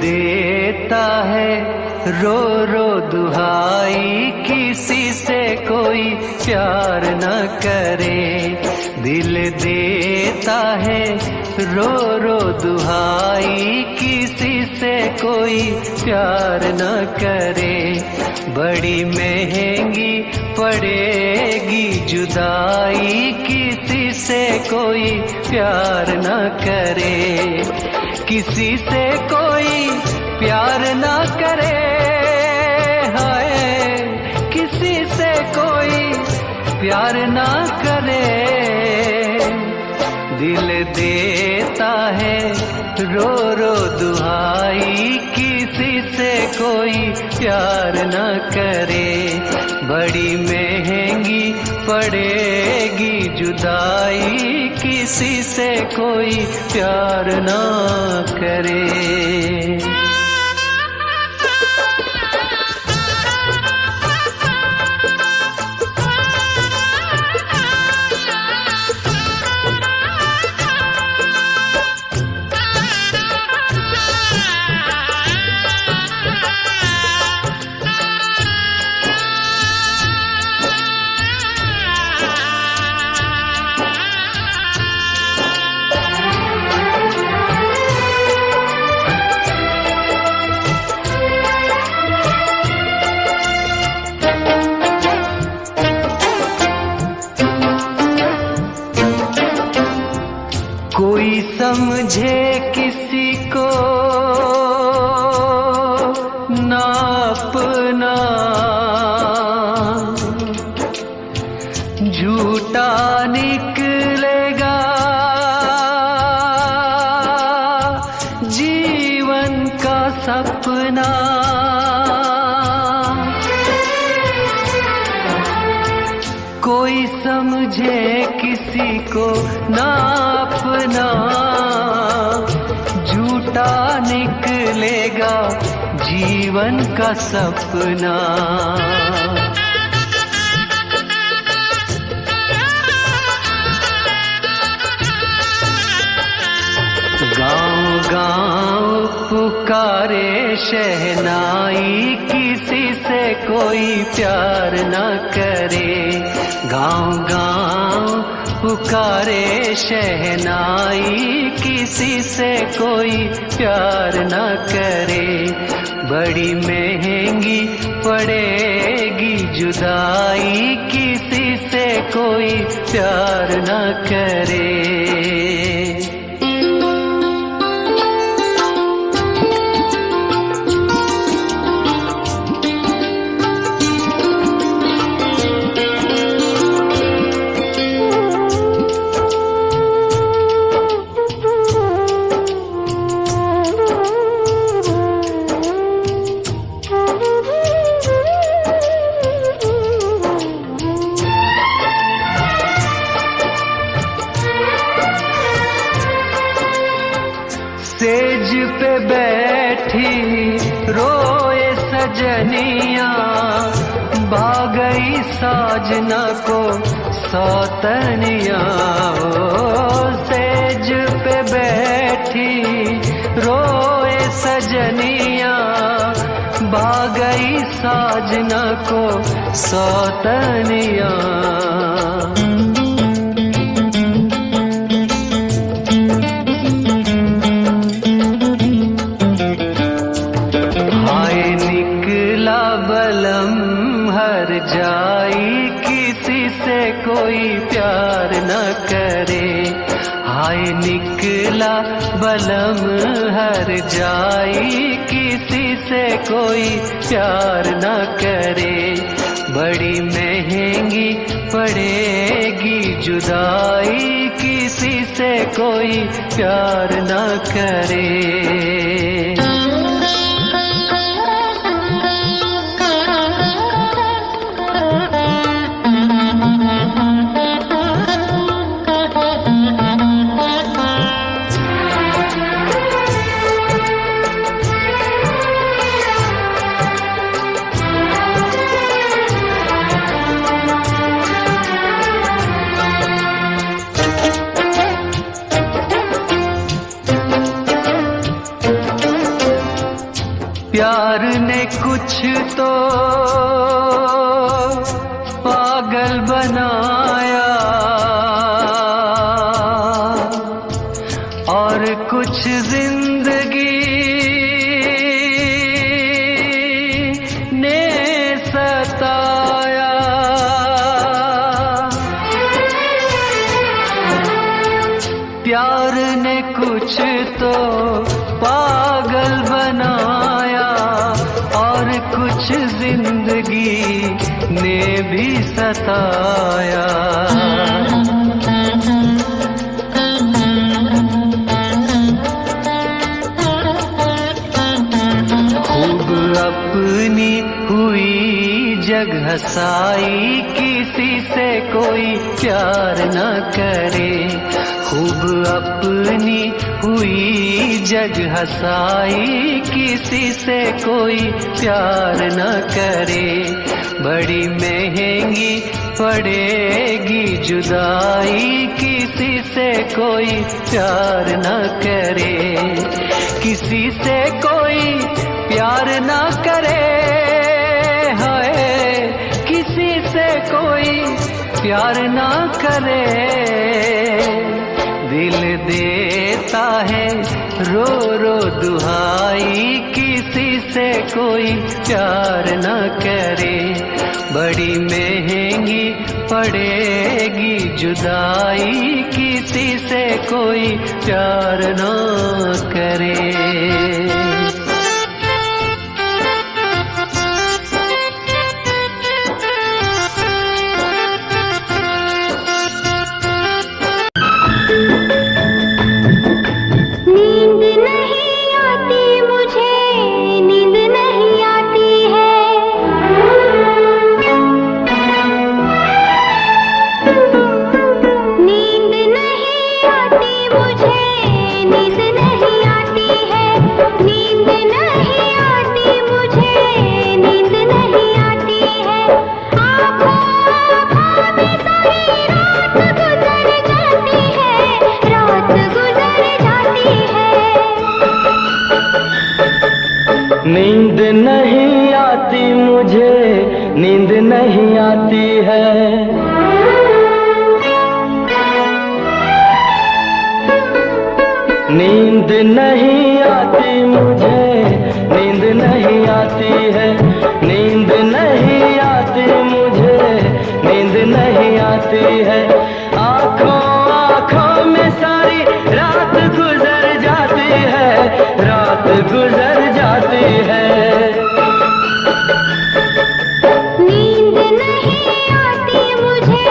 देता है रो रो दुहाई, किसी से कोई प्यार न करे। दिल देता है रो रो दुहाई, किसी से कोई प्यार न करे। बड़ी महंगी पड़ेगी जुदाई, किसी से कोई प्यार न करे। किसी से कोई प्यार ना करे, हाय किसी से कोई प्यार ना करे। दिल देता है रो रो दुहाई, किसी से कोई प्यार ना करे। बड़ी महंगी पड़ेगी जुदाई, किसी से कोई प्यार ना करे। कोई समझे किसी को ना अपना, झूठा निकलेगा जीवन का सपना। कोई समझे किसी को ना अपना, झूठा निकलेगा जीवन का सपना। गाँव गाँव पुकारे शहनाई, किसी से कोई प्यार न करे। गाँव गाँव पुकारे शहनाई, किसी से कोई प्यार न करे। बड़ी महंगी पड़ेगी जुदाई, किसी से कोई प्यार न करे। सेज पे बैठी रोए सजनिया, भागई साजना को सौतनिया। सेज पे बैठी रोए सजनिया, भागई साजना को सौतनिया। जाई किसी से कोई प्यार न करे। हाय निकला बलम हर जाई, किसी से कोई प्यार न करे। जुदाई किसी से कोई प्यार न करे। प्यार ने कुछ तो पागल बनाया और कुछ जिंदगी ने सताया। प्यार ने कुछ तो पागल बनाया और कुछ जिंदगी ने भी सताया। खूब अपनी हुई जग हंसाई किसी से कोई प्यार न करे। खूब अपनी हुई जग हंसाई किसी से कोई प्यार न करे। बड़ी महंगी पड़ेगी जुदाई किसी से कोई प्यार न करे। किसी से कोई प्यार न करे है, किसी से कोई प्यार न करे। दिल देता है रो रो दुहाई किसी से कोई प्यार न करे। बड़ी महंगी पड़ेगी जुदाई किसी से कोई प्यार न करे। नींद नहीं आती मुझे, नींद नहीं आती है। नींद नहीं आती मुझे, नींद नहीं आती है। नींद नहीं आती मुझे, नींद नहीं आती है। आँखों आँखों में सारी रात गुजर जाती है, रात गुजर जाती है। नींद नहीं आती मुझे,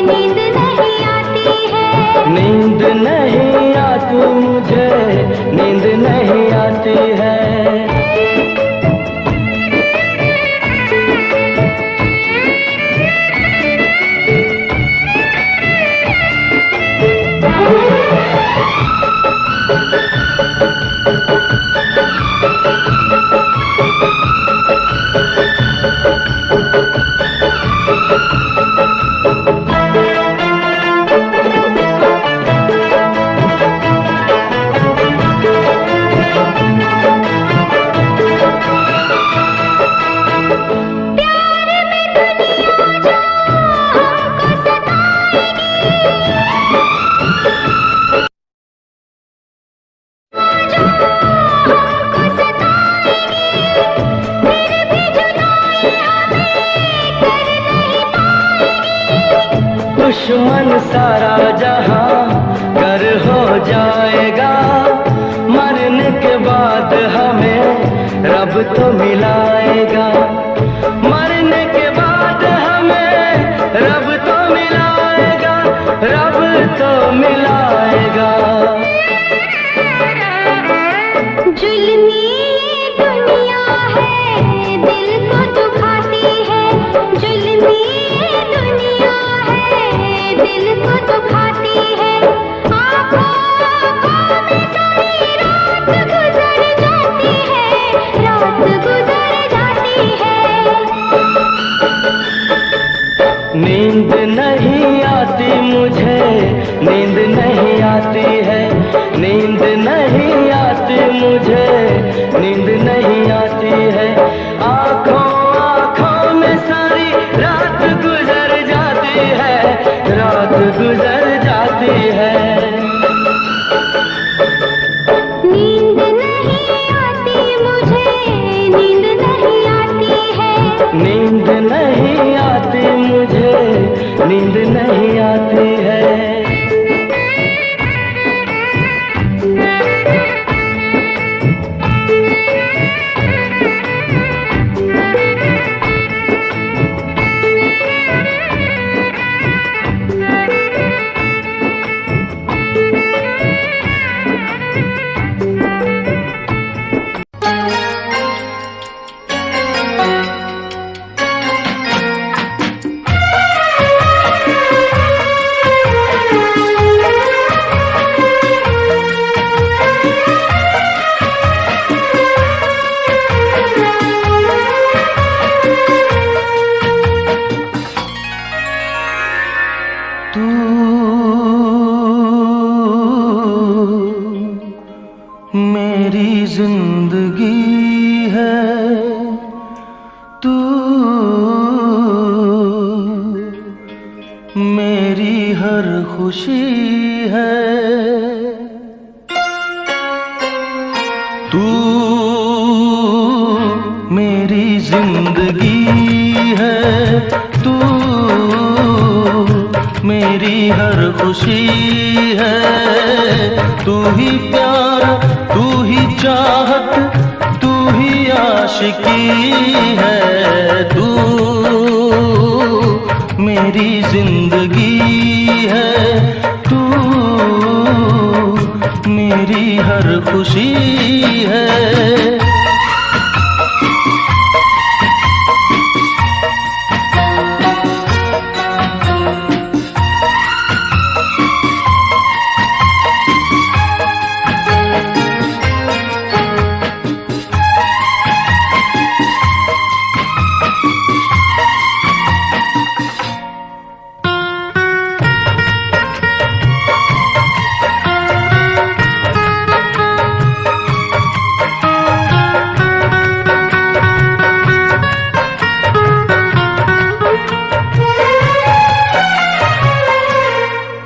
नींद नहीं आती है। नींद नहीं आती मुझे, नींद नहीं आती है। दुश्मन सारा जहां कर हो जाएगा, मरने के बाद हमें रब तो मिलाएगा। मरने के बाद हमें रब तो मिलाएगा, मिलाएगा। जुल्मी ये दुनिया है, दिल को दुखाती है। जुल्मी ये दुनिया है, दिल को दुखाती है। आँखों आँखों में सारी रात गुजर जाती है, रात गुजर जाती है। नींद नहीं आती मुझे, नींद नहीं आती है। नींद नहीं आती मुझे, नींद नहीं आती है। आँखों आँखों में सारी रात गुजर जाती है, रात गुजर जाती है। नींद नहीं आती मुझे, नींद नहीं आती है। नींद नहीं आती मुझे, नींद नहीं आती है। मेरी जिंदगी है तू, मेरी हर खुशी है तू, मेरी जिंदगी है तू, मेरी हर खुशी है। तू ही प्यार, तू ही चाहत, तू ही आशिकी है। तू मेरी जिंदगी है तू, मेरी हर खुशी है।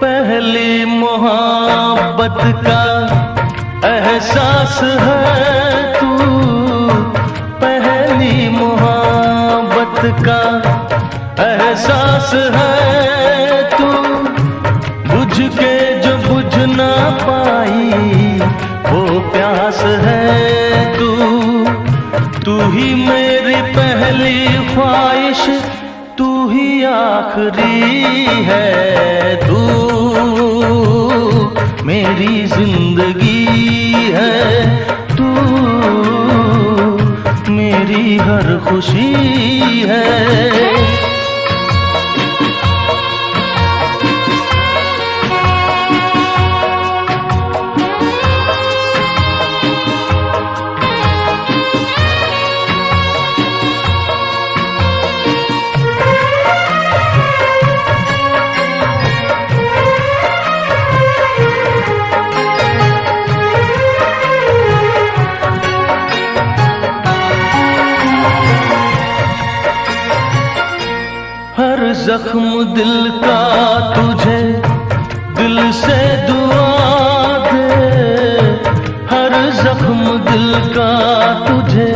पहली मोहब्बत का एहसास है तू, पहली मोहब्बत का एहसास है तू। बुझ के जो बुझ ना पाई वो प्यास है तू। तू ही मेरी पहली ख्वाहिश, तू ही आखिरी है। तू मेरी जिंदगी है तू, मेरी हर खुशी है। हर जख्म दिल का तुझे दिल से दुआ दे। हर जख्म दिल का तुझे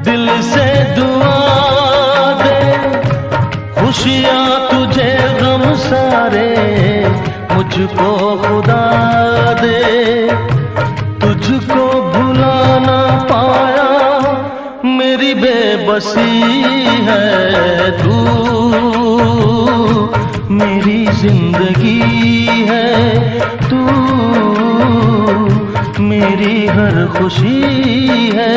दिल से दुआ दे। खुशियाँ तुझे गम सारे मुझको खुदा दे। तुझको भुला ना पाया मेरी बेबसी है तू, मेरी जिंदगी है खुशी है।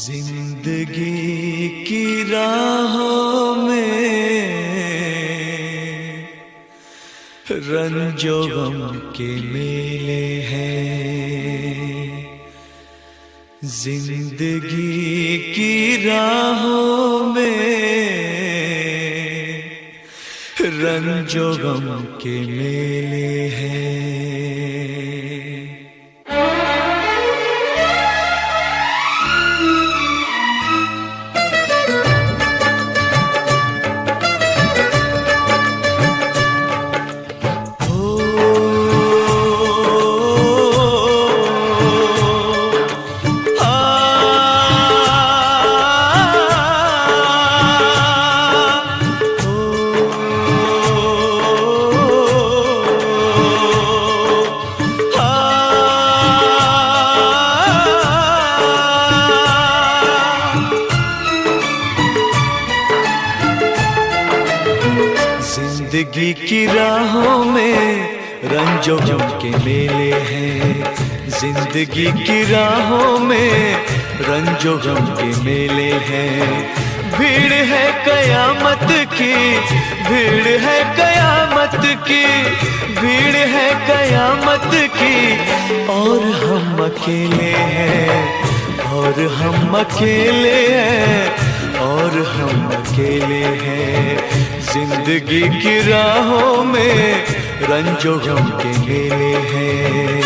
जिंदगी की राहों में रंजो गम के मेले हैं। जिंदगी की राहों में रंजो गम के मेले हैं। जिंदगी की राहों में रंजो गम के मेले हैं। जिंदगी की राहों में रंजो गम के मेले हैं। भीड़ है कयामत की, भीड़ है कयामत की, भीड़ है कयामत की, और हम अकेले हैं, और हम अकेले हैं, और हम अकेले हैं। जिंदगी की राहों में रंजो गम के मेले हैं।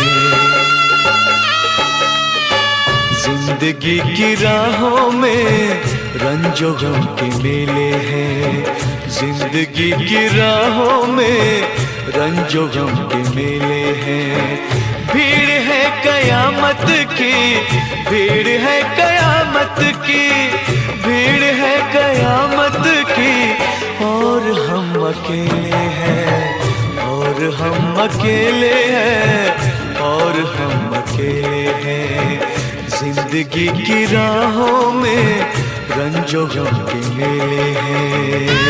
जिंदगी की राहों में रंजो गम के मेले हैं। जिंदगी की राहों में रंजो गम के मेले हैं। भीड़ है कयामत की, भीड़ है कयामत की, भीड़ है कयामत की, और हम अकेले हैं, और हम अकेले हैं, और हम अकेले हैं। जिंदगी की राहों में रंजो गम के मेले हैं।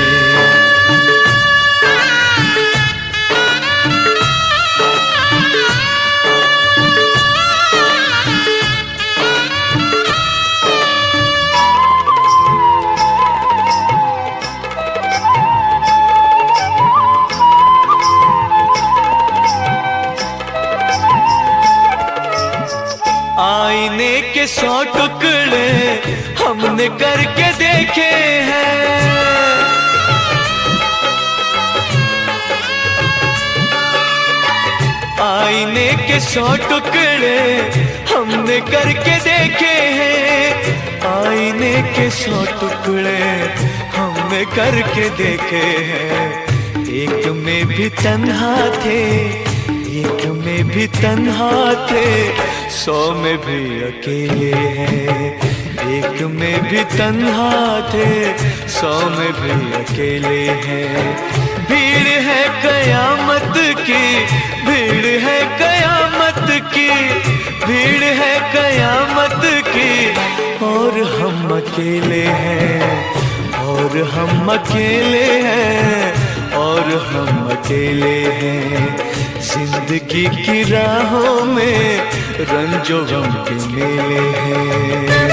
आईने के 100 टुकड़े हमने करके देखे हैं। आईने के 100 टुकड़े हमने करके देखे हैं। आईने के 100 टुकड़े हमने करके देखे हैं। एक में भी तन्हा थे, एक में भी तन्हा थे, 100 में भी अकेले हैं। एक में भी तन्हा थे, 100 में भी अकेले हैं। भीड़ है कयामत की, भीड़ है कयामत की, भीड़ है कयामत की, और हम अकेले हैं, और हम अकेले हैं, और हम अकेले हैं। जिंदगी की राहों में रंजो गम के मेले हैं।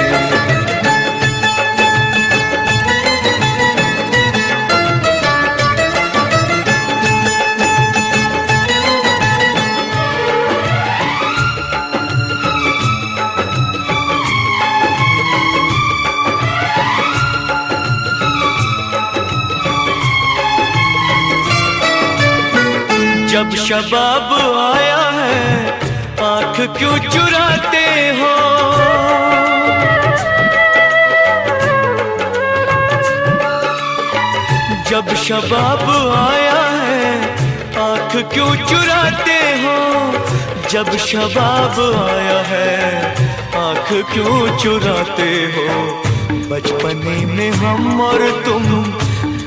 जब शबाब आया है आंख क्यों चुराते हो, जब शबाब आया है आंख क्यों चुराते हो, जब शबाब आया है आंख क्यों चुराते हो। बचपने में हम और तुम,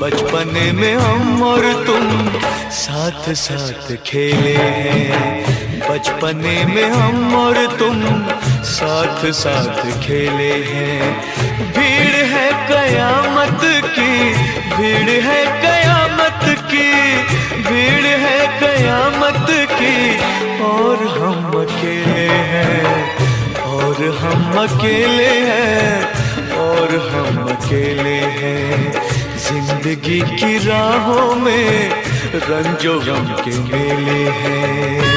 बचपने में हम और तुम साथ साथ खेले हैं, बचपने में हम और तुम साथ साथ खेले हैं। भीड़ है कयामत की, भीड़ है कयामत की, भीड़ है कयामत की, और हम अकेले हैं, और हम अकेले हैं, और हम अकेले हैं। जिंदगी की राहों में रंजो गम के मेले हैं।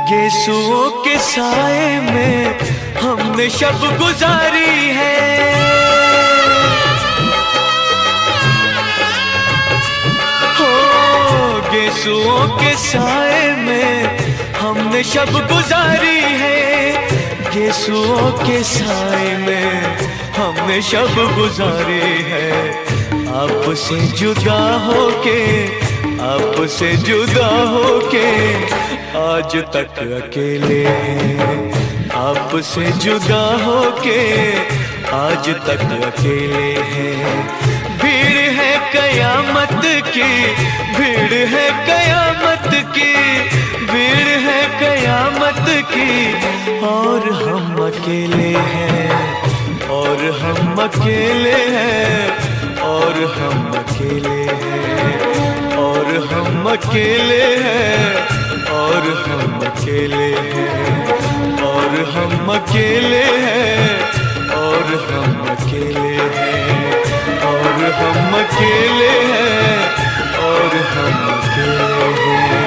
गेसुओं के साए में हमने शब गुजारी है, हो गेसुओं के साए में हमने शब गुजारी है, गेसुओं के साए में हमने शब गुजारी है। आपसे जुदा होके, आपसे जुदा होके आज तक अकेले हैं, आपसे जुदा होके आज तक अकेले हैं। भीड़ है कयामत की, भीड़ है कयामत की, भीड़ है कयामत की, और हम अकेले हैं, और हम अकेले हैं, और हम अकेले हैं, और हम अकेले हैं, और हम अकेले हैं, और हम अकेले हैं, और हम अकेले हैं, और हम अकेले हैं, और हम अकेले हैं।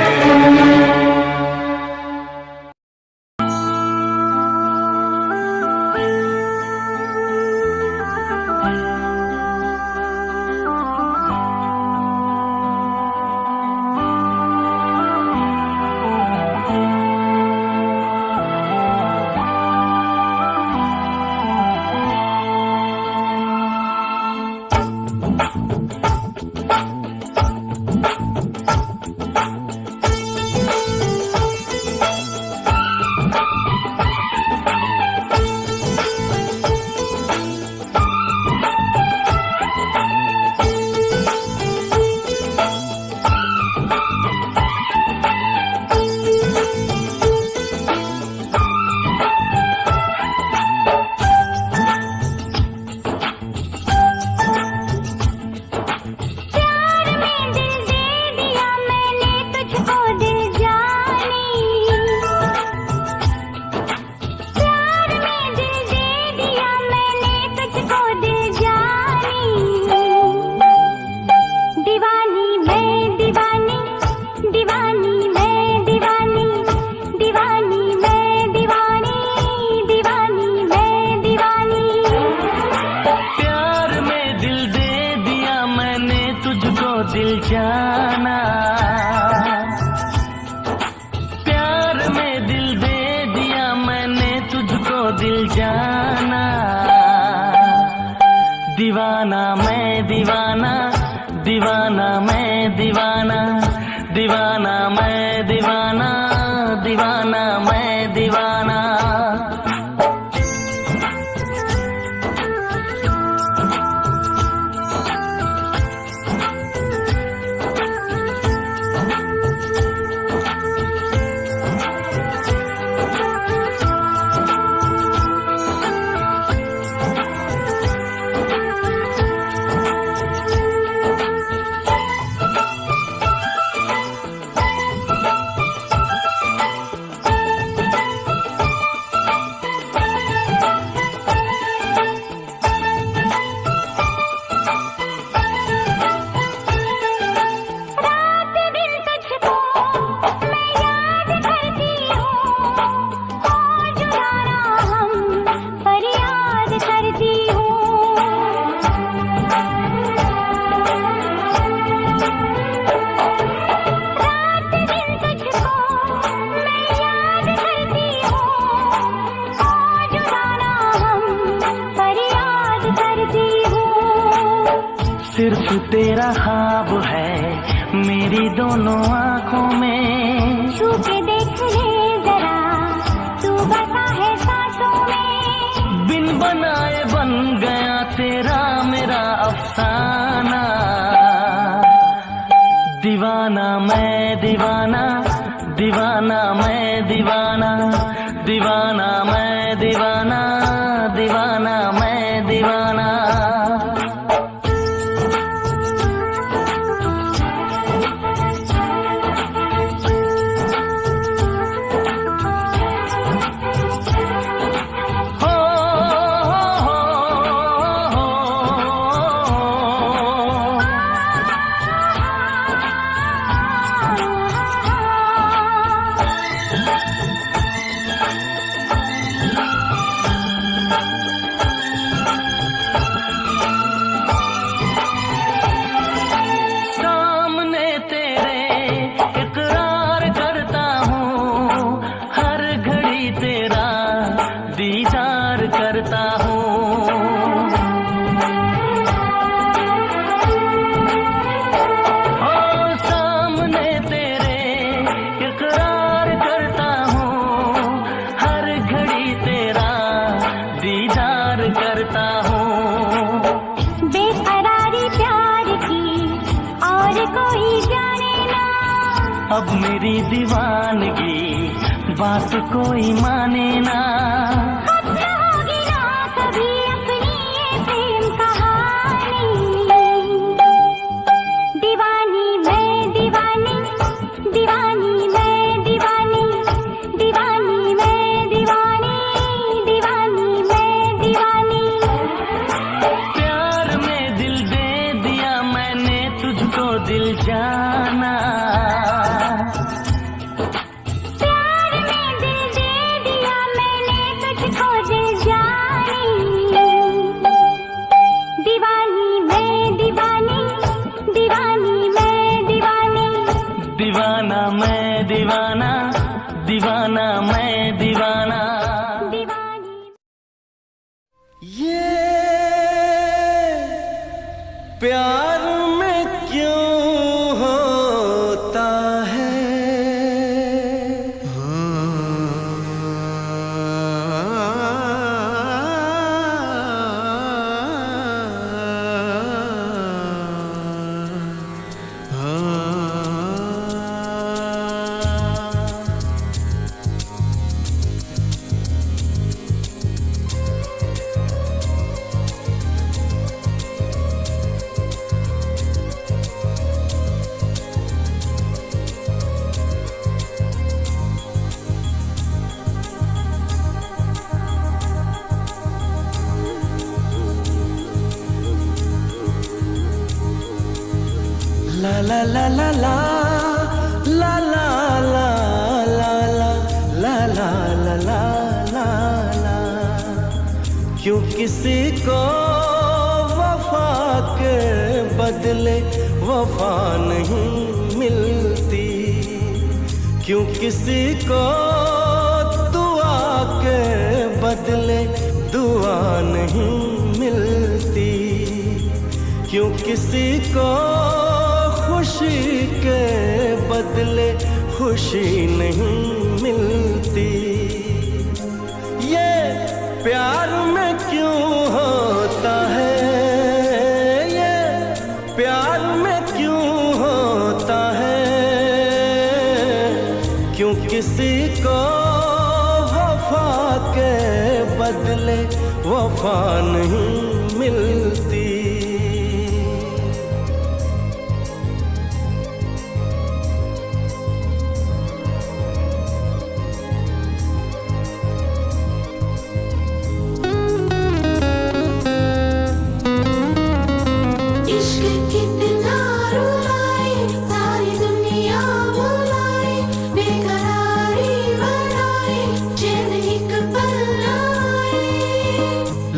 दीवाना मैं दीवाना, दीवाना मैं दीवाना, दीवाना मैं दीवाना, दीवाना मैं दीवाना। मेरी दोनों आँखों में। छू के देख ले जरा, तू बसा है सांसों में। बिन बनाए बन गया तेरा मेरा अफसाना। दीवाना मैं दीवाना, दीवाना मैं दीवाना, दीवाना मैं दीवाना, दीवाना मैं दीवाना। करता हूँ सामने तेरे इकरार करता हूँ, हर घड़ी तेरा दीदार करता हूँ। बेकरारी प्यार की और कोई जाने ना, अब मेरी दीवानगी बात कोई माने ना। दिल जाना प्यार में दिल दे दिया मैंने तुझको, दिल जानी। दीवानी मैं दीवानी, दीवानी मैं दीवानी, दीवाना मैं दीवाना, दीवाना मैं दीवाना। ये प्यार में क्यों होता है, ला ला ला ला ला ला ला ला ला ला ला ला ला ला। क्यों किसी को वफा के बदले वफा नहीं मिलती, क्यों किसी को दुआ के बदले दुआ नहीं मिलती, क्यों किसी को खुशी के बदले खुशी नहीं मिलती। ये प्यार में क्यों होता है, ये प्यार में क्यों होता है, क्यों किसी को वफा के बदले वफा नहीं मिलती।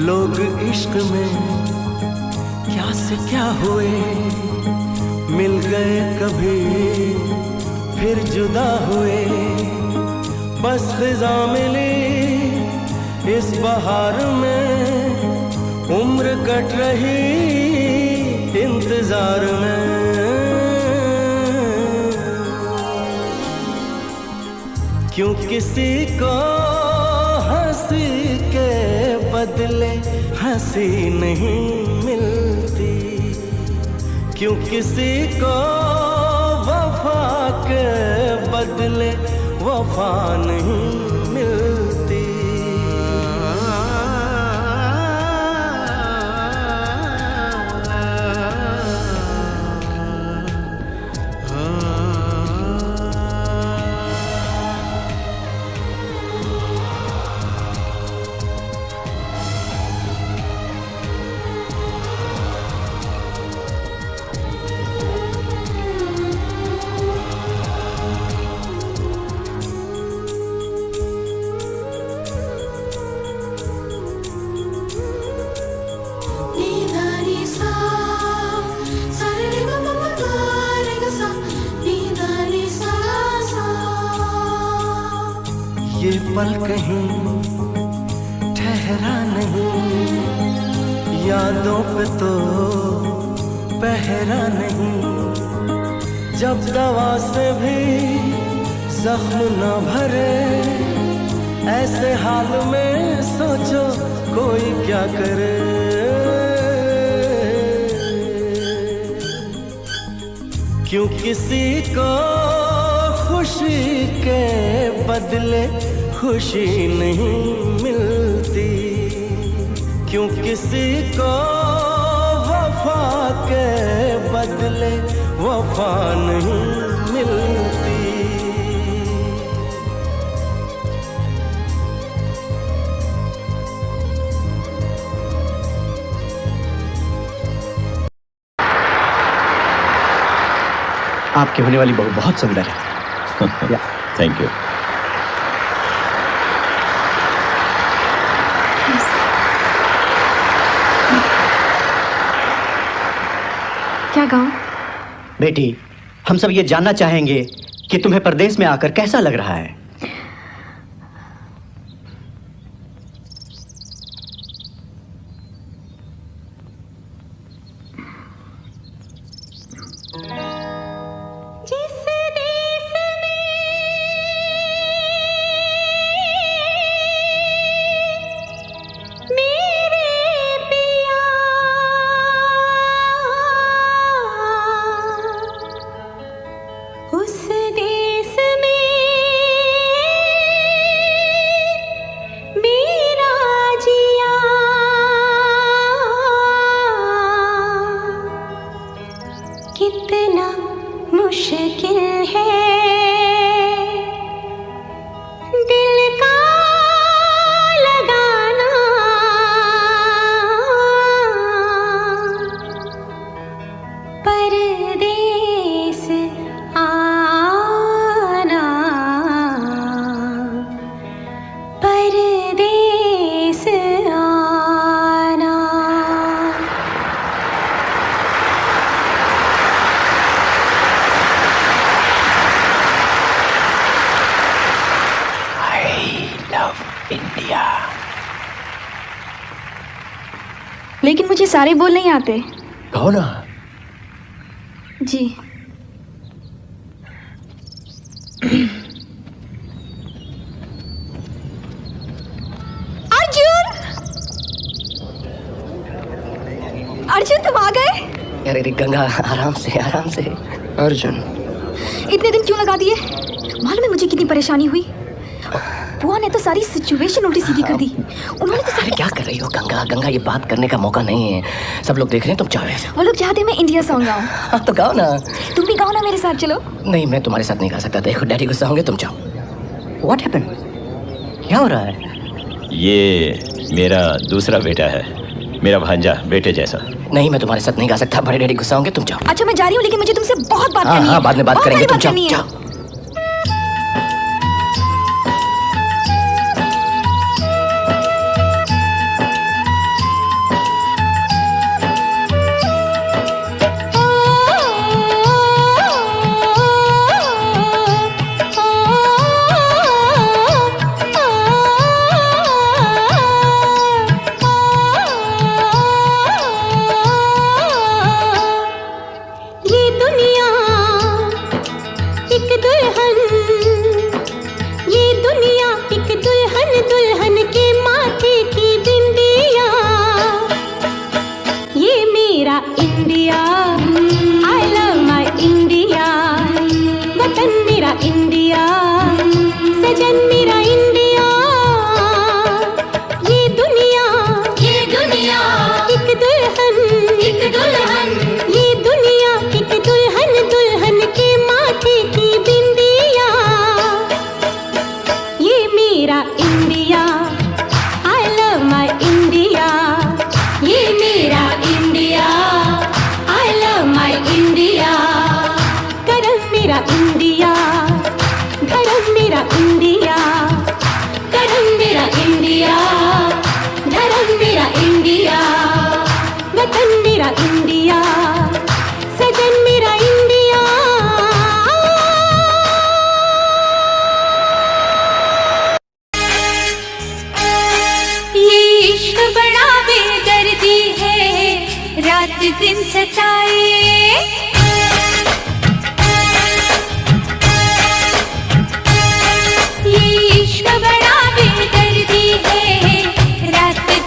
लोग इश्क में क्या से क्या हुए, मिल गए कभी फिर जुदा हुए। बस फिजा मिली इस बहार में, उम्र कट रही इंतजार में। क्यों किसी को हंसी के बदले हंसी नहीं मिलती, क्यों किसी को वफा के बदले वफा नहीं मिलती। ये पल कहीं ठहरा नहीं, यादों पे तो पहरा नहीं। जब दवा से भी जख्म न भरे, ऐसे हाल में सोचो कोई क्या करे। क्यों किसी को खुशी के बदले खुशी नहीं मिलती, क्यों किसी को वफा के बदले वफा नहीं मिलती। आपकी होने वाली बहू बहुत सुंदर है। Thank you. क्या गाऊं? बेटी, हम सब ये जानना चाहेंगे कि तुम्हें परदेश में आकर कैसा लग रहा है। लेकिन मुझे सारे बोल नहीं आते। कहो ना। जी। अर्जुन! अर्जुन तुम आ गए? अरे गंगा, आराम से आराम से। अर्जुन, इतने दिन क्यों लगा दिए? मालूम है मुझे कितनी परेशानी हुई। बुआ ने तो सारी सिचुएशन उल्टी सीधी कर दी। उन्होंने तो अरे क्या कर रही हो गंगा? गंगा, ये बात करने का मौका नहीं है। सब लोग देख रहे हैं, तुम चाहो ऐसा। वो लोग चाहते मैं इंडिया सॉन्ग गाऊं। हाँ तो गाओ ना। तुम भी गाओ ना मेरे साथ, चलो। नहीं, मैं तुम्हारे साथ नहीं गा सकता। देखो डैडी गुस्सा होंगे, तुम जाओ। What happened? क्या हो रहा है? ये मेरा दूसरा बेटा है, मेरा भांजा, बेटे जैसा। नहीं, मैं तुम्हारे साथ नहीं गा सकता। बड़े डैडी गुस्सा होंगे, तुम जाओ। अच्छा मैं जा रही हूँ, लेकिन मुझे तुमसे बहुत बात करनी है। हाँ, बाद में बात करेंगे, तुम जाओ। एक मेरा इंडिया, धर्म मेरा इंडिया, धर्म मेरा इंडिया, धर्म मेरा इंडिया, वतन मेरा इंडिया, सजन मेरा इंडिया। ये इश्क बड़ा बेदर्दी है, रात दिन सताए।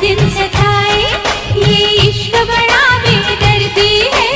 दिन सताए। ये इश्क बड़ा बेदर्दी है,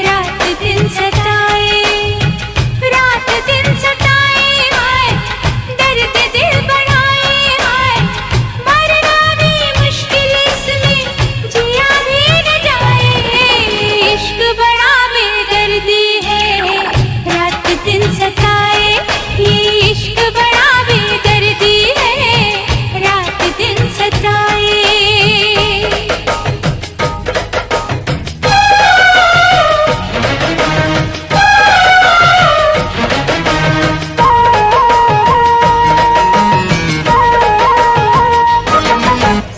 रात दिन सताए, रात दिन सताए, हाय दर्द दिल बढ़ाए, हाय मरना भी मुश्किल इसमें, जिया भी न जाए। इश्क बड़ा बेदर्दी है, रात दिन सताए। ये इश्क बड़ा बेदर्दी है, रात दिन सताए।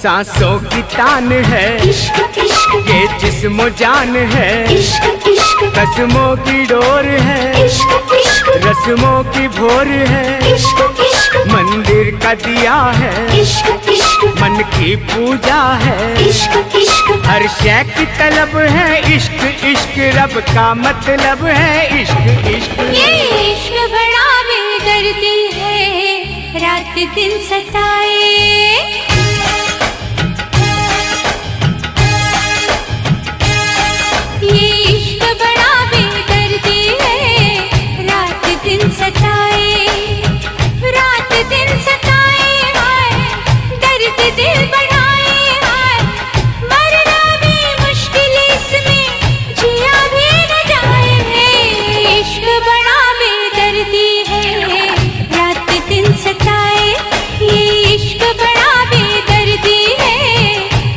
सांसों की तान है इश्क इश्क, ये जिस्मो जान है इश्क इश्क, रस्मों की डोर है इश्क इश्क, रस्मों की भोर है इश्क इश्क, मंदिर का दिया है इश्क इश्क, मन की पूजा है इश्क इश्क, हर शय की तलब है इश्क इश्क, रब का मतलब है इश्क इश्क। ये इश्क बड़ा बेदर्दी है, रात दिन सताए। ये इश्क बड़ा बेदर्दी है, रात दिन सताए, रात दिन सताए, हाय दर्द दिल बढ़ाए, हाय मरना भी मुश्किल इसमें, जिया भी न जाए। इश्क बड़ा बेदर्दी है, रात दिन सताए। ये इश्क बड़ा बेदर्दी है,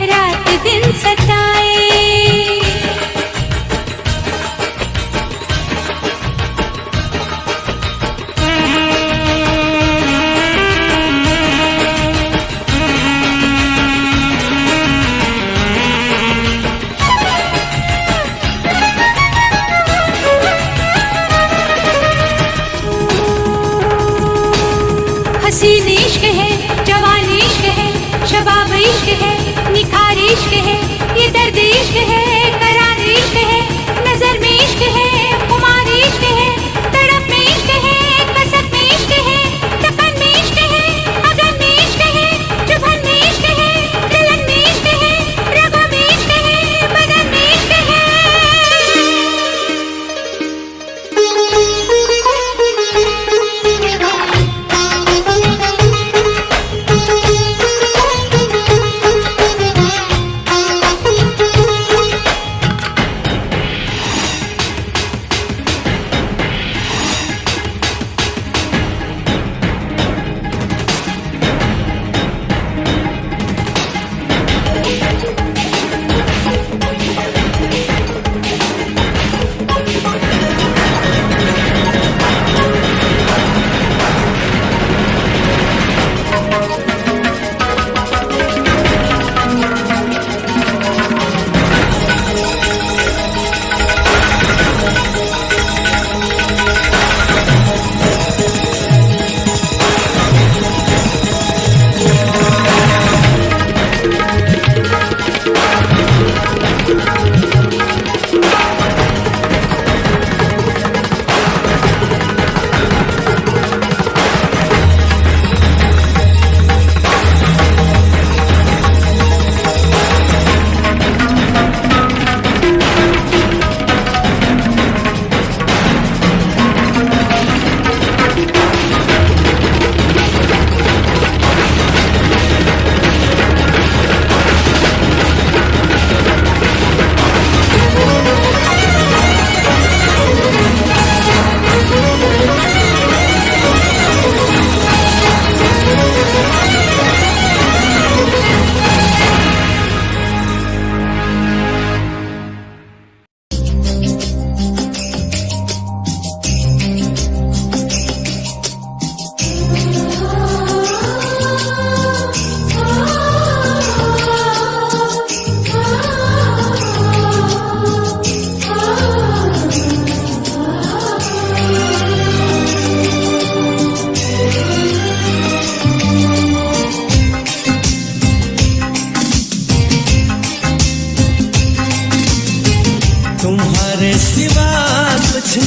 रात दिन सताए। हसीन इश्क है, जवान इश्क है, शबाब इश्क है, निखार इश्क है, ये दर्द इश्क है, करार इश्क है, नजर में इश्क है, खुमार इश्क है, तड़प में इश्क है, कसक में इश्क है, तपन में इश्क है, अगन में इश्क है, चुभन में इश्क है, जलन में इश्क है, रगों में इश्क है, बदन में इश्क है।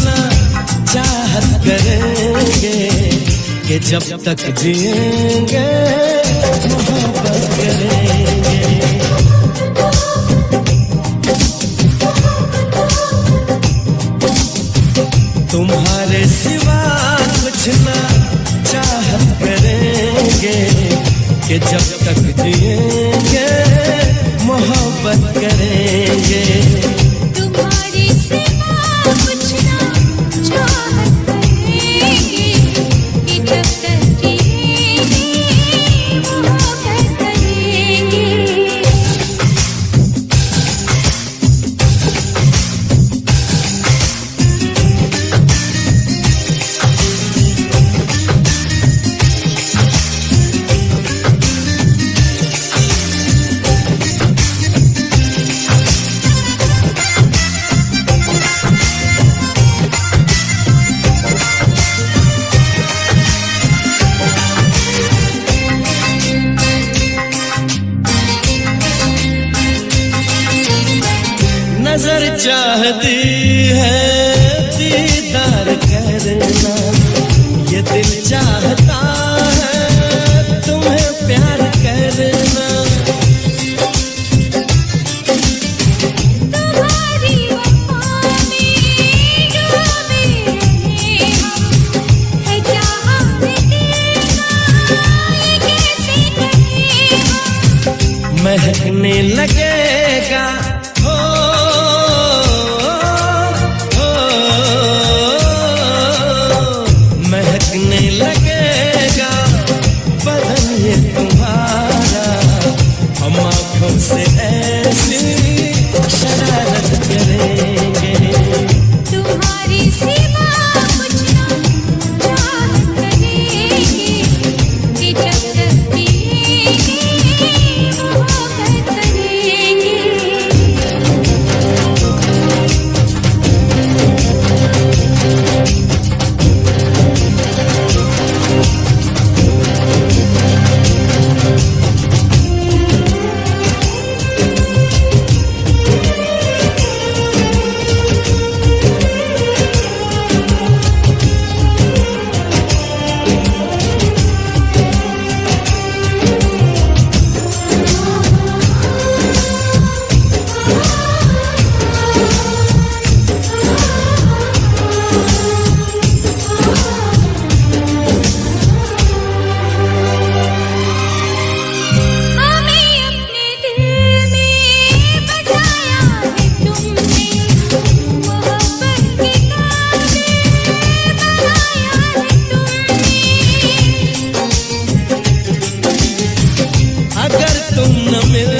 ना चाहत करेंगे कि जब तक जिएंगे मोहब्बत करेंगे। तुम्हारे सिवा कुछ ना चाहत करेंगे कि जब तक जिएंगे मोहब्बत करेंगे। तुम्हारी सिवा कुछ ना चाहत करेंगे कि जब तक जिएंगे मोहब्बत करेंगे। नजर चाहती है दीदार करना, ये दिल चाहता है तुम्हें प्यार करना। तुम्हारी वफा में डूबे रहे हम, है जहाँ में तेरा ये कैसे कहें हम। महकने लगेगा महकने लगेगा बदन ये तुम्हारा, हम आँखों से ऐसी शरारत करेंगे। तुम्हारी सिवा कुछ ना चाहत करेंगे कि जब तक जिएंगे मोहब्बत करेंगे। अगर तुम न मिल